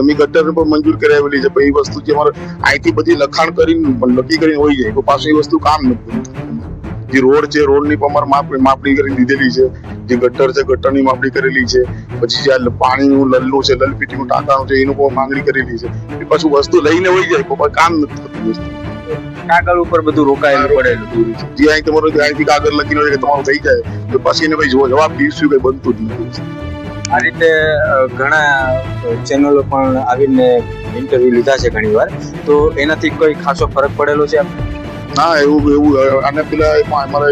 એમની ગટર પણ મંજૂર કરાવેલી છે, પણ એ વસ્તુ જે અમારે અહીંથી બધી લખાણ કરીને નક્કી કરીને હોય જાય, તો પાછું એ વસ્તુ કામ નથી. જે રોડ છે, રોડની પણ અમારે માપણી કરી દીધેલી છે. જે ગટર છે, ગટરની માપણી કરેલી છે. પછી જે પાણીનું લલ્લું છે, લલપીટીનું ટાંકાનું છે, એનું પણ માંગણી કરેલી છે. એ પાછું વસ્તુ લઈને હોય જાય, પણ કામ નથી થતું વસ્તુ. કાગળ ઉપર બધું રોકાયેલું પડેલું. જે અહીં તમારું અહીંથી કાગળ લખીને હોય કે તમારું થઈ જાય, તો પછી એને કઈ જવાબ પીશું કઈ બનતું જ નથી. આ રીતે ઘણા ચેનલો પણ આવીને ઇન્ટરવ્યુ લીધા છે ઘણી વાર, તો એનાથી કોઈ ખાસો ફરક પડેલો છે? ના, એવું આને પેલા અમારા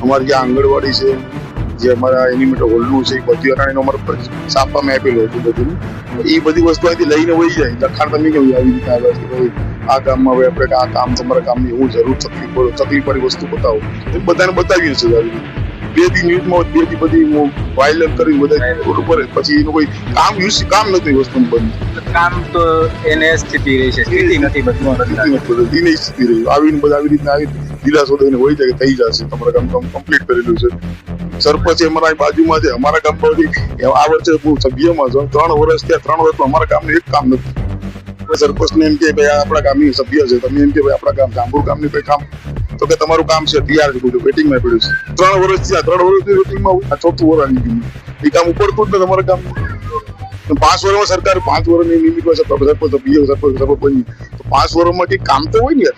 અમારી જે આંગણવાડી છે, જે અમારા એનિમેટર હોલનું છે, એ બધી અટાણીનો અમારે છાપવામાં આપેલું હતું બધું. એ બધી વસ્તુ અહીંથી લઈને વહી જાય. લખાણ તમે કેવું આવી રીતે આવે કે ભાઈ આ કામમાં હવે આપણે આ કામ તમારા કામની એવું જરૂર તકલીફ વાળી વસ્તુ બતાવો, એ બધાને બતાવીએ છીએ આવી રીતે. બે દી ન્યૂઝમાં બે દી બધી વાયરલ કરી બધા ઉપર, પછી એનું કોઈ કામ નથી વસ્તુ બંધ. કામ તો એને સ્થિતિ રહી છે, સ્થિતિ નથી બદલી સ્થિતિ રહી. આવીને બધા આવી રીતના આવી દિલાસો દઈને હોય જાય કે થઈ જશે, તમારા કામ કમ્પ્લીટ કરેલું છે. સરપંચ અમારા બાજુમાં છે, અમારા ગામ પરથી આ વર્ષે હું સભ્યમાં છું, 3 વર્ષ ત્યાં 3 વર્ષમાં અમારા ગામનું એક કામ નથી. સરપંચને એમ કે ભાઈ આપણા ગામની સભ્ય છે, તમે એમ કે ભાઈ આપણા ગામ જાંબુર ગામની કોઈ કામ, તો કે તમારું કામ છે તૈયાર છે, બધું વેટિંગમાં પડ્યું છે. 3 વર્ષ થયા, 3 વર્ષથી વેટિંગમાં આ 4થું વર્ષ આવી ગયું. એ કામ ઉપડતું જ નથી તમારા ગામ. 5 વર્ષમાં સરકાર 5 વર્ષની લિમિટ હોય છે, સરપંચ બની તો 5 વર્ષમાં કંઈક કામ તો હોય ને યાર.